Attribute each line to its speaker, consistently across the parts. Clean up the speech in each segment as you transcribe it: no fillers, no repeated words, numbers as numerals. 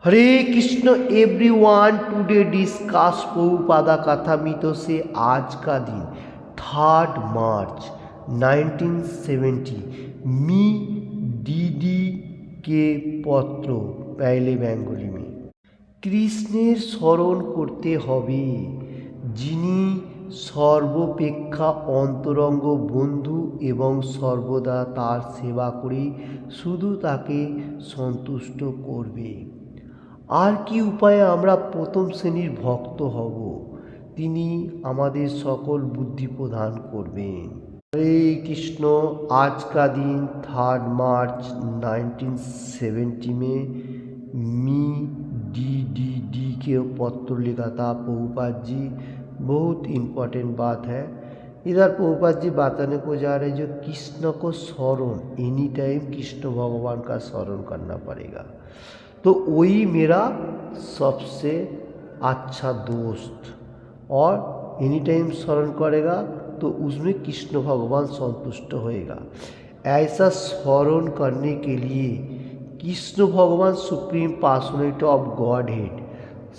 Speaker 1: हरे Krishna everyone. Today discuss Prabhupada Kathamrita से आज का दिन 3 मार्च 1970 मी डीडी के पत्र पहले बेंगली में কৃষ্ণের স্মরণ করতে হবে, যিনি সর্বাপেক্ষা অন্তরঙ্গ বন্ধু এবং সর্বদা তার সেবা করে শুধু তাকে সন্তুষ্ট করবে। আর কি উপায়ে আমরা প্রথম শ্রেণীর ভক্ত হব? তিনি আমাদের সকল বুদ্ধি প্রদান করবেন। हरे कृष्ण। आज का दिन 3 मार्च 1970 में मी डी के पत्र लिखा था प्रभुपाद जी। बहुत इम्पोर्टेंट बात है। इधर प्रभुपाद जी बताने को जा रहे जो कृष्ण को स्मरण, एनी टाइम कृष्ण भगवान का स्मरण करना पड़ेगा। तो वही मेरा सबसे अच्छा दोस्त, और एनी टाइम स्मरण करेगा तो उसमें कृष्ण भगवान संतुष्ट होएगा। ऐसा स्मरण करने के लिए कृष्ण भगवान supreme personality of Godhead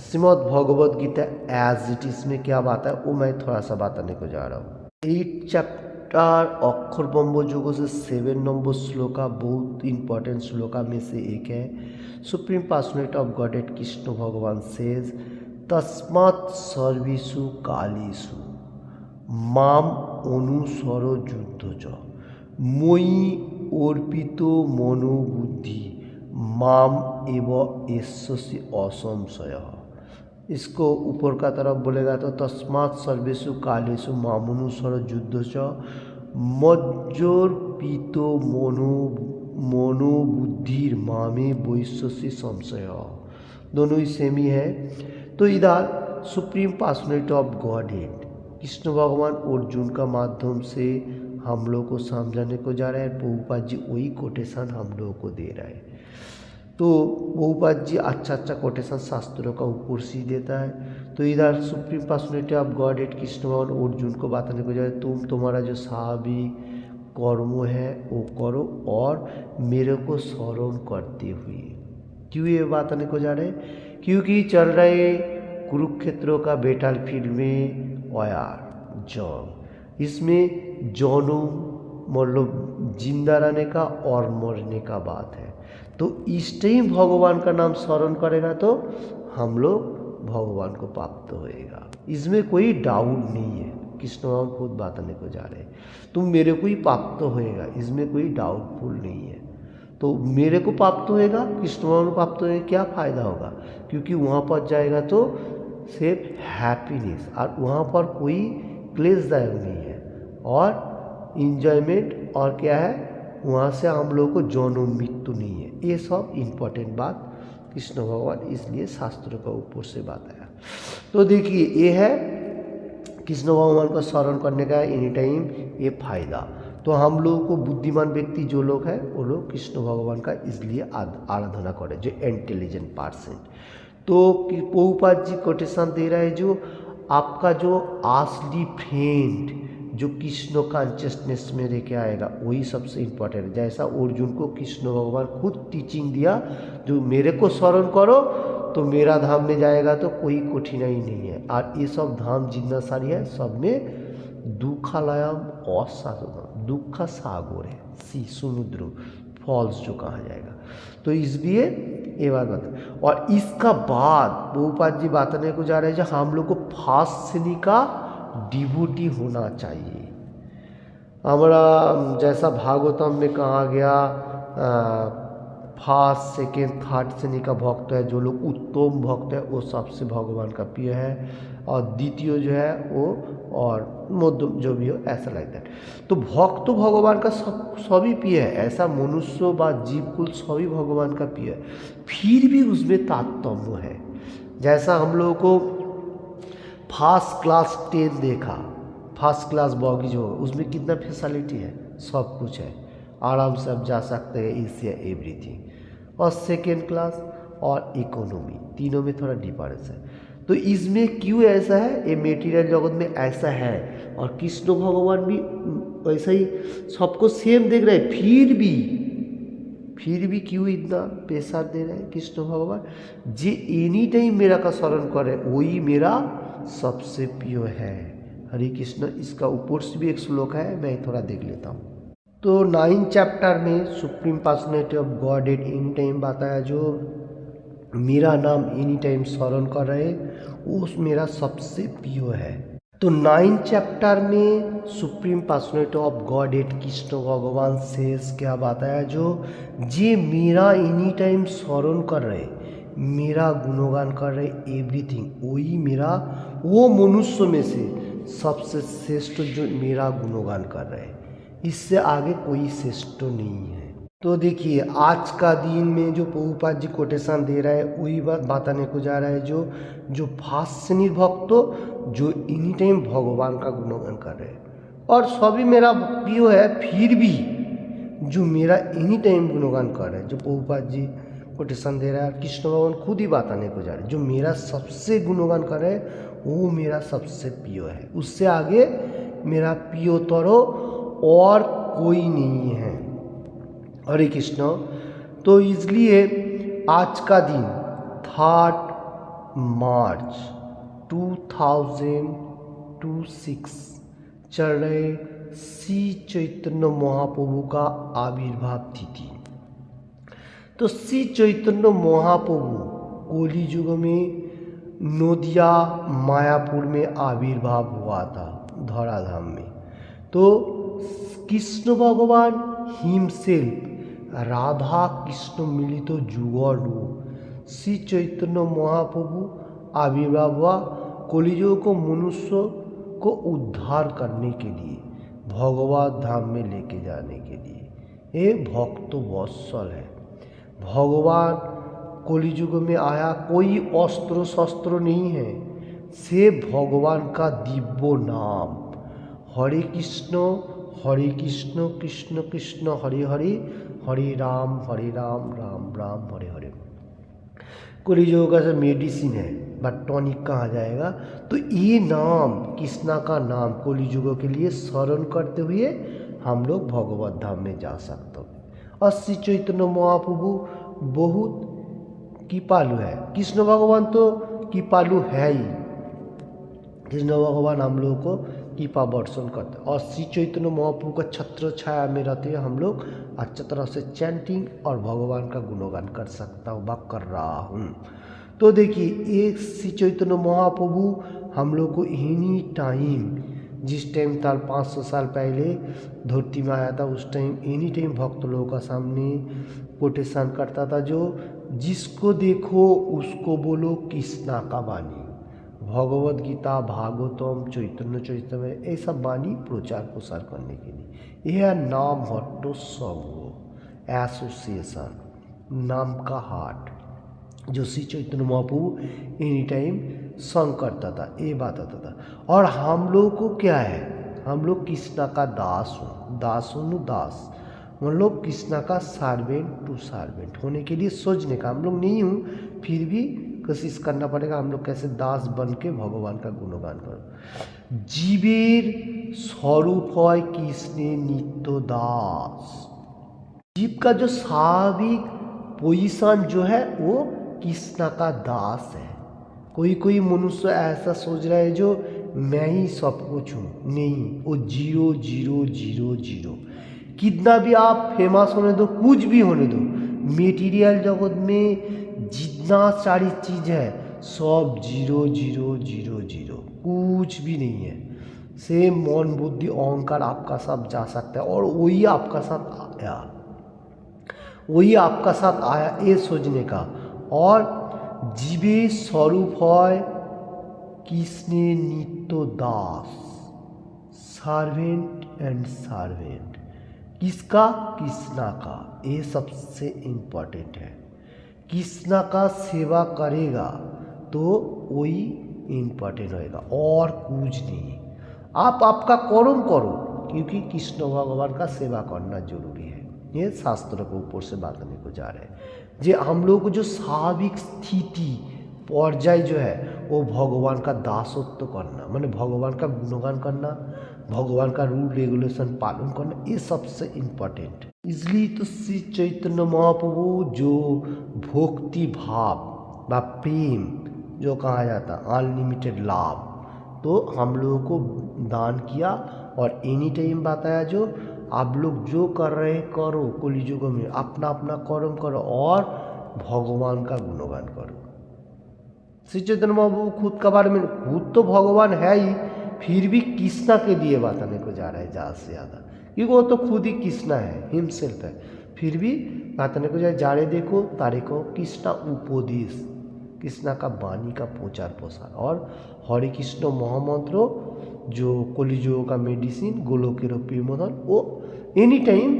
Speaker 1: Shrimad Bhagavad Gita as it is में क्या बात है वो मैं थोड़ा सा बताने को जा रहा हूँ। 8 चैप्टर अक्षर ब्रह्म योग से 7 नंबर श्लोका बहुत इंपॉर्टेंट श्लोका में से एक है। Supreme personality of God head Krishna भगवान सेज तस्मात् सर्वेषु कालेषु माम अनुसर युद्धच मयि अर्पितो मनोबुद्धि माम एव एष्यसि असंशय। इसको ऊपर का तरफ बोलेगा तो तस्मात् सर्वेषु कालेषु मामनुसर युद्धच मज्जर्पितो मनोबुद्धिर मामे वैश्यसि संशय। दोनों ही सेम ही है। तो इधर supreme personality of God head Krishna भगवान अर्जुन का माध्यम से हम लोग को समझाने को जा रहा है। प्रभुपाद जी वही कोटेशन हम लोगों को दे रहा है। तो प्रभुपाद जी अच्छा अच्छा कोटेशन शास्त्रों का ऊपर से देता है। तो इधर supreme personality of God head Krishna भगवान अर्जुन को बताने को जा रहा है तुम्हारा जो स्वाभाविक कर्म है वो करो और मेरे को स्मरण करते हुए। क्यों ये बताने को जा रहे हैं? क्योंकि चल रहे कुरुक्षेत्र का बैटल फील्ड में वार जंग, इसमें जन्म मतलब जिंदा रहने का और मरने का बात है। तो इस टाइम भगवान का नाम स्मरण करेगा तो हम लोग भगवान को प्राप्त होएगा, इसमें कोई डाउट नहीं है। कृष्ण भगवान खुद बताने को जा रहे हैं तुम मेरे को ही प्राप्त होएगा, इसमें कोई डाउटफुल नहीं है। तो मेरे को प्राप्त होएगा, कृष्ण भगवान को प्राप्त होएगा, क्या फ़ायदा होगा? क्योंकि वहाँ पर जाएगा तो सिर्फ हैप्पीनेस, और वहाँ पर कोई क्लेशदायक नहीं है और इंजॉयमेंट, और क्या है वहाँ से हम लोगों को जन्म मृत्यु नहीं है। ये सब इम्पोर्टेंट बात कृष्ण भगवान इसलिए शास्त्रों का ऊपर से बताया। तो देखिए ये है कृष्ण भगवान का स्मरण करने का एनी टाइम ये फायदा। तो हम लोगों को बुद्धिमान व्यक्ति जो लोग हैं वो लोग कृष्ण भगवान का इसलिए आराधना करें, जो इंटेलिजेंट पर्सन। तो प्रभुपाद जी कोटेशन दे रहा है जो आपका जो असली फ्रेंड जो कृष्ण कॉन्शियसनेस में लेके आएगा वही सबसे इम्पोर्टेंट है। जैसा अर्जुन को कृष्ण भगवान खुद टीचिंग दिया जो मेरे को स्मरण करो तो मेरा धाम में जाएगा तो कोई कठिनाई नहीं है। और ये सब धाम जितना सारी है सब में दुखालयम असाधुम, दुख सागर है, सी समुद्र फॉल्स जो कहा जाएगा। तो इसलिए ये बात बता। और इसका बाद प्रभुपाद जी बताने को जा रहे हैं जो हम लोग को फर्स्ट श्रेणी का डिवोटी होना चाहिए। हमारा जैसा भागवतम में कहा गया फर्स्ट सेकेंड थर्ड श्रेणी का भक्त है, जो लोग उत्तम भक्त है वो सबसे भगवान का प्रिय है, और द्वितीय जो है वो और मध्यम जो भी हो ऐसा लाइक दैट। तो भक्त तो भगवान का सभी प्रिय है, ऐसा मनुष्य व जीवकुल सभी भगवान का प्रिय है। फिर भी उसमें तारतम्य है। जैसा हम लोगों को फर्स्ट क्लास ट्रेन देखा, फर्स्ट क्लास बॉगी जो उसमें कितना फैसिलिटी है, सब कुछ है, आराम से आप जा सकते हैं, एसी एवरीथिंग। और सेकेंड क्लास और इकोनॉमी तीनों में थोड़ा डिफरेंस है। तो इसमें क्यों ऐसा है? ये मेटीरियल जगत में ऐसा है, और कृष्ण भगवान भी वैसा ही सबको सेम देख रहे हैं। फिर भी फिर भी क्यों इतना प्रेशर दे रहे हैं कृष्ण भगवान? जे एनी टाइम मेरा का स्मरण करे वही मेरा सबसे प्रिय है। हरे कृष्ण। इसका ऊपर से भी एक श्लोक है, मैं थोड़ा देख लेता हूँ। तो 9 चैप्टर में supreme personality of God any time बताया, जो मेरा नाम एनी टाइम स्मरण कर रहे वो मेरा सबसे प्रिय है। तो 9 चैप्टर में supreme personality of Godhead Krishna भगवान शेष क्या बताया, जो जे मेरा एनी टाइम स्मरण कर रहे, मेरा गुणगान कर रहे एवरीथिंग, वही मेरा वो मनुष्य में से सबसे श्रेष्ठ जो मेरा गुणगान कर रहे, इससे आगे कोई श्रेष्ठ नहीं है। तो देखिए आज का दिन में जो प्रभुपाद जी कोटेशन दे रहा है वही बात बताने को जा रहा है, जो फास्ट श्रेणी भक्त जो एनी टाइम भगवान का गुणगान कर रहे हैं और सभी मेरा प्रिय है, फिर भी जो मेरा एनी टाइम गुणगान कर रहे हैं, जो प्रभुपाद जी कोटेशन दे रहा है, कृष्ण भगवान खुद ही बताने को जा रहे हैं, जो मेरा सबसे गुणगान कर रहे हैं वो मेरा सबसे प्रिय है, उससे आगे मेरा प्रियतर और कोई नहीं है। हरे कृष्ण। तो इसलिए आज का दिन 3 मार्च 2026 चल रहे श्री चैतन्य महाप्रभु का आविर्भाव तिथि। तो श्री चैतन्य महाप्रभु कली युग में नदिया मायापुर में आविर्भाव हुआ था धराधाम में। तो कृष्ण भगवान हिमसेल्फ राधा कृष्ण मिलित जुगल रूप श्री चैतन्य महाप्रभु आविर्भाव हुआ कलियुग को मनुष्य को उद्धार करने के लिए, भगवत धाम में लेके जाने के लिए। ये भक्त वत्सल है। भगवान कलियुग में आया, कोई अस्त्र शस्त्र नहीं है, से भगवान का दिव्य नाम हरे कृष्ण कृष्ण कृष्ण हरे हरे, हरे राम राम राम हरे हरे। कलियुग का मेडिसिन है, बट टॉनिक कहा जाएगा। तो ये नाम कृष्णा का नाम कलियुग के लिए स्मरण करते हुए हम लोग भगवत धाम में जा सकते हैं। और श्री चैतन्य महाप्रभु बहुत कृपालु है। कृष्ण भगवान तो कृपालु है ही, कृष्ण भगवान हम लोगों को कृपा वर्षण करते हैं और श्री चैतन्य महाप्रभु का छत्र छाया में रहते हुए हम लोग अच्छी तरह से चैंटिंग और भगवान का गुणगान कर सकता हूँ व कर रहा हूँ। तो देखिए एक श्री चैतन्य महाप्रभु हम लोग को एनी टाइम, जिस टाइम था 500 साल पहले धरती में आया था, उस टाइम एनी टाइम भक्त लोगों का सामने कोटेशन करता था, जो जिसको देखो उसको बोलो कृष्णा का वाणी, भगवद गीता भागवतम चैतन्य चैतन्य ऐसा वाणी प्रचार प्रसार करने के लिए। यह नाम हट्टो संघ एसोसिएशन नाम का हाट, जो श्री चैतन्य महाप्रभु एनी टाइम संग करता था, ये बात आता था। और हम लोग को क्या है, हम लोग कृष्णा का दास हो, दास मतलब कृष्णा का सर्वेंट टू सर्वेंट होने के लिए सोचने का हम लोग नहीं हूँ, फिर भी कोशिश करना पड़ेगा हम लोग कैसे दास बन के भगवान का गुणगान करो। जीवेर स्वरूप है कृष्णे नित्य दास। जीव का जो स्वाभाविक पोजीशन जो है वो कृष्णा का दास है। कोई मनुष्य ऐसा सोच रहा है जो मैं ही सब कुछ हूँ, नहीं, वो 0 0 0 0। कितना भी आप फेमस होने दो, कुछ भी होने दो, मेटीरियल जगत में जितना सारी चीज़ है सब 0 0 0 0, कुछ भी नहीं है। से मन बुद्धि अहंकार आपका साथ जा सकता है और वही आपका साथ आया ये सोचने का। और जीवे स्वरूप है कृष्णे नित्य दास, सर्वेंट एंड सर्वेंट। किसका? कृष्णा का। ये सबसे इम्पोर्टेंट है। कृष्णा का सेवा करेगा तो वही इम्पोर्टेंट होएगा और कुछ नहीं। आप आपका कर्म करो, क्योंकि कृष्ण भगवान का सेवा करना जरूरी है। ये शास्त्र के ऊपर से बात करने को जा रहे हैं। जे हम लोग को जो स्वाभाविक स्थिति पर्याय जो है वो भगवान का दासत्व करना, माने भगवान का गुणगान करना, भगवान का रूल रेगुलेशन पालन करना, ये सबसे इम्पोर्टेंट। इसलिए तो श्री चैतन्य महाप्रभु जो भक्ति भाव व प्रेम जो कहा जाता अनलिमिटेड लाभ, तो हम लोगों को दान किया और एनी टाइम बताया जो आप लोग जो कर रहे हैं करो, कलियुग में अपना अपना कर्म करो और भगवान का गुणगान करो। श्री चैतन्य महाप्रभु खुद के बारे में, खुद तो भगवान है ही, फिर भी कृष्णा के लिए बताने को जा रहा है ज़्यादा से ज़्यादा, क्योंकि वो तो खुद ही कृष्णा है, हिमसेल्फ है, फिर भी बताने को जाए जा रहे देखो तारे को कृष्णा उपदेश, कृष्णा का वाणी का प्रचार प्रसार और हरे कृष्ण महामंत्र जो कलियुग का मेडिसिन गोलोकेर प्रेमधन, वो एनी टाइम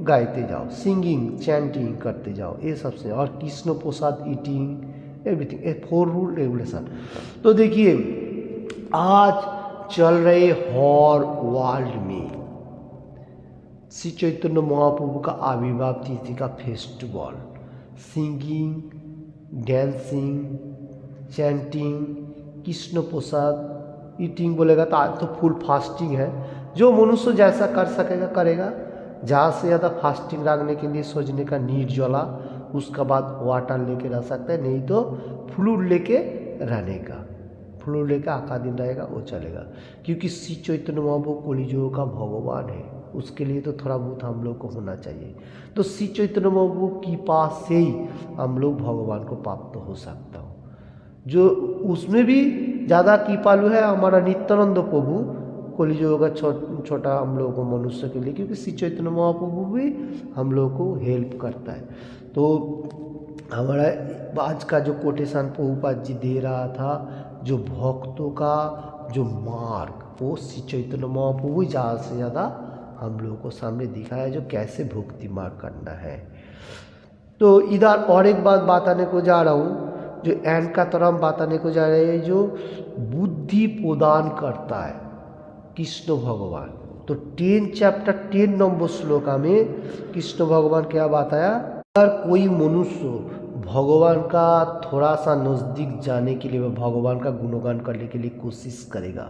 Speaker 1: गाइते जाओ, सिंगिंग चैंटिंग करते जाओ, ये सबसे, और कृष्ण प्रसाद ईटिंग एवरीथिंग, ए 4 रूल रेगुलेशन। तो देखिए आज चल रहे हर वर्ल्ड में श्री चैतन्य महाप्रभु का आविर्भाव तिथि का festival, singing, dancing, chanting, Krishna prasad eating बोलेगा तो आज तो फुल फास्टिंग है, जो मनुष्य जैसा कर सकेगा करेगा, ज़्यादा से ज़्यादा फास्टिंग रखने के लिए सोचने का निर्जला, उसके बाद वाटर लेके रह सकता है, नहीं तो फ्लूइड लेके रहने का, फ्लूइड लेके आका दिन रहेगा वो चलेगा, क्योंकि श्री चैतन्य महाप्रभु कलियुग का भगवान है, उसके लिए तो थोड़ा बहुत हम लोग को होना चाहिए। तो श्री चैतन्य महाप्रभु की पास से ही हम लोग भगवान को प्राप्त हो सकता हो, जो उसमें भी ज़्यादा कृपालु है हमारा नित्यानंद प्रभु, कलियुग का छोटा हम लोगों को मनुष्य के लिए, क्योंकि श्री चैतन्य महाप्रभु भी हम लोग को हेल्प करता है। तो हमारा आज का जो कोटेशन प्रभुपाद जी दे रहा था, जो भक्तों का जो मार्ग, वो श्री चैतन्य महाप्रभु ज़्यादा से ज़्यादा हम लोगों को सामने दिखाया, जो कैसे भक्ति मार्ग करना है। तो इधर और एक बात बताने को जा रहा हूँ, जो एंड का तरह हम बताने को जा रहे हैं, जो बुद्धि प्रदान करता है कृष्ण भगवान। तो 10 चैप्टर 10 नंबर श्लोका में कृष्ण भगवान क्या बताया, अगर कोई मनुष्य भगवान का थोड़ा सा नज़दीक जाने के लिए, भगवान का गुणगान करने के लिए कोशिश करेगा,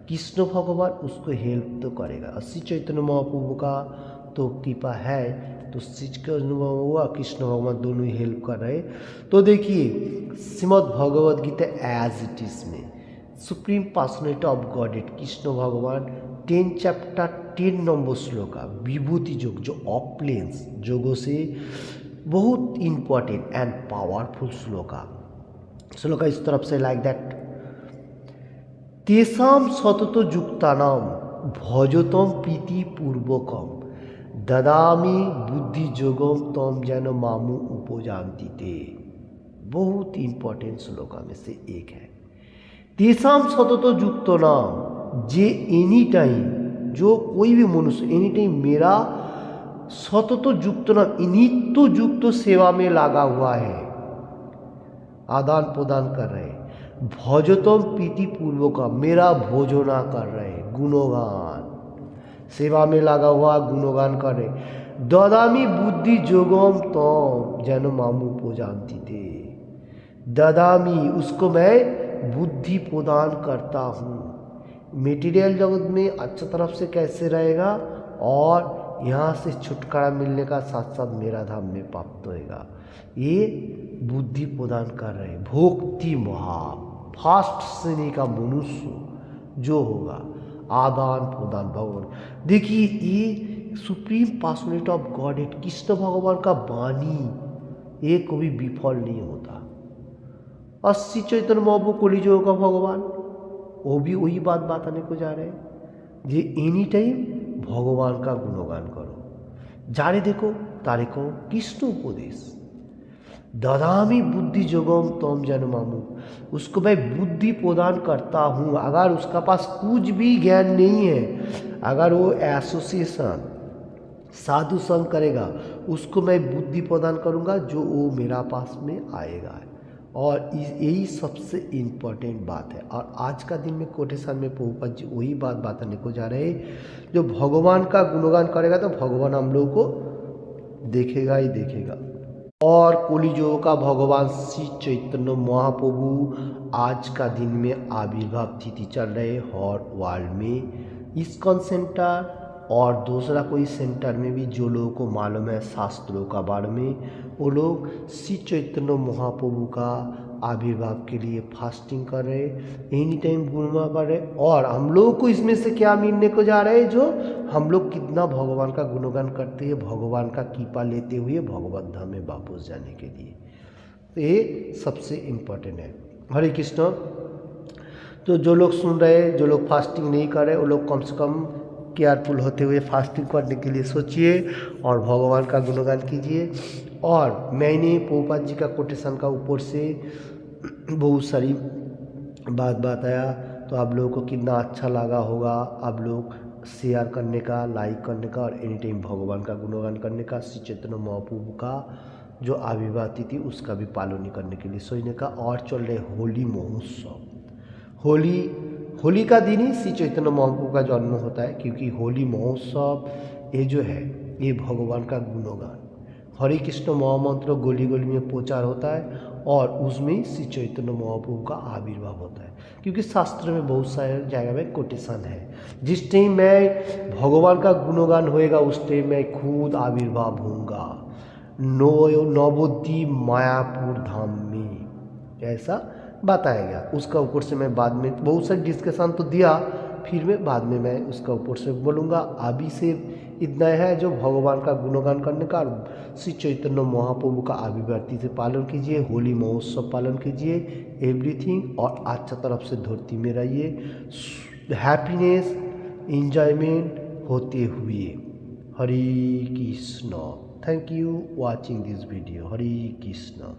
Speaker 1: कृष्ण भगवान उसको हेल्प तो करेगा। और श्री चैतन्य महाप्रभु का तो कृपा है, तो श्री चैतन्य महाप्रभु और कृष्ण भगवान दोनों ही हेल्प कर रहे। तो देखिए Shrimad Bhagavad Gita as it is में supreme personality of Godhead Krishna भगवान 10 चैप्टर 10 नंबर श्लोका विभूति योग, जो ऑपलेंस योगों से बहुत इम्पोर्टेंट एंड पावरफुल श्लोका इस तरफ से लाइक दैट, तेषां सतत युक्तानां भजतम प्रीति पूर्वकम ददामि बुद्धि योगम तम जन मामू उपजान्ति ते। बहुत इम्पोर्टेंट श्लोका में से एक है। तेषां सतत युक्तानां, जे एनी टाइम, जो कोई भी मनुष्य एनी टाइम मेरा सतत युक्तानां नित्य युक्त सेवा में लगा हुआ है, आदान प्रदान कर रहे, भजतम प्रीति पूर्वक, मेरा भोजना कर रहे, गुणगान सेवा में लगा हुआ गुणगान कर रहे, ददामी बुद्धि योगम तम जन मामू पूजान्ति ते, ददामी उसको मैं बुद्धि प्रदान करता हूँ। मेटीरियल जगत में अच्छा तरफ से कैसे रहेगा और यहाँ से छुटकारा मिलने का साथ साथ मेरा धाम में प्राप्त होएगा, ये बुद्धि प्रदान कर रहे। भक्ति भाव फास्ट श्रेणी का मनुष्य जो होगा, आदान प्रदान भगवान। देखिए ये supreme personality of Godhead Krishna भगवान का वाणी, ये कभी विफल नहीं होता। और श्री चैतन्य महाप्रभु कलियुग का भगवान, वो भी वही बात बताने को जा रहे हैं, जे एनी टाइम भगवान का गुणगान करो, जारे देखो तारे को कृष्ण उपदेश, ददामी बुद्धि योगम तम जन मामू, उसको मैं बुद्धि प्रदान करता हूँ। अगर उसका पास कुछ भी ज्ञान नहीं है, अगर वो एसोसिएशन साधु संग करेगा, उसको मैं बुद्धि प्रदान करूँगा, जो वो मेरा पास में आएगा। और यही सबसे इम्पोर्टेंट बात है। और आज का दिन में कोटेशन में प्रभुपाद जी वही बात बताने को जा रहे हैं, जो भगवान का गुणगान करेगा तो भगवान हम लोग को देखेगा ही देखेगा। और कलियुग का भगवान श्री चैतन्य महाप्रभु आज का दिन में आविर्भाव तिथि चल रहे हर वर्ल्ड में, इस्कॉन सेंटर और दूसरा कोई सेंटर में भी जो लोगों को मालूम है शास्त्रों का बारे में, वो लोग श्री चैतन्य महाप्रभु का आविर्भाव के लिए फास्टिंग कर रहे, एनी टाइम गुणगान कर रहे। और हम लोगों को इसमें से क्या मिलने को जा रहा है, जो हम लोग कितना भगवान का गुणगान करते हैं, भगवान का कृपा लेते हुए भगवत धाम में वापस जाने के लिए। तो ये सबसे इम्पोर्टेंट है। हरे कृष्ण। तो जो लोग सुन रहे, जो लोग फास्टिंग नहीं कर रहे, वो लोग कम से कम केयरफुल होते हुए फास्टिंग करने के लिए सोचिए और भगवान का गुणगान कीजिए। और मैंने प्रभुपाद जी का कोटेशन का ऊपर से बहुत सारी बात बताया, तो आप लोगों को कितना अच्छा लगा होगा। आप लोग शेयर करने का, लाइक करने का और एनी टाइम भगवान का गुणगान करने का, श्री चैतन्य महाप्रभु का जो आविर्भाव तिथि उसका भी पालन करने के लिए सोचने का। और चल रहे होली महोत्सव, होली का दिन ही श्री चैतन्य महाप्रभु का जन्म होता है, क्योंकि होली महोत्सव ये जो है ये भगवान का गुणगान, हरे कृष्ण महामंत्र गली गली में प्रचार होता है और उसमें श्री चैतन्य महाप्रभु का आविर्भाव होता है। क्योंकि शास्त्र में बहुत सारे जगह में कोटेशन है, जिस टाइम में भगवान का गुणगान होएगा उस टाइम मैं खुद आविर्भाव होऊंगा नवोदी मायापुर धाम में, ऐसा बताया गया। उसका ऊपर से मैं बाद में बहुत सारी डिस्कशन तो दिया, फिर मैं बाद में मैं उसका ऊपर से बोलूँगा। अभी से इतना है जो भगवान का गुणगान करने का, श्री चैतन्य महाप्रभु का आविर्भाव से पालन कीजिए, होली महोत्सव पालन कीजिए, एवरीथिंग। और अच्छा तरफ से धरती में रहिए, हैप्पीनेस एंजॉयमेंट होते हुए। Hare Krishna. Thank you watching this video. Hare Krishna.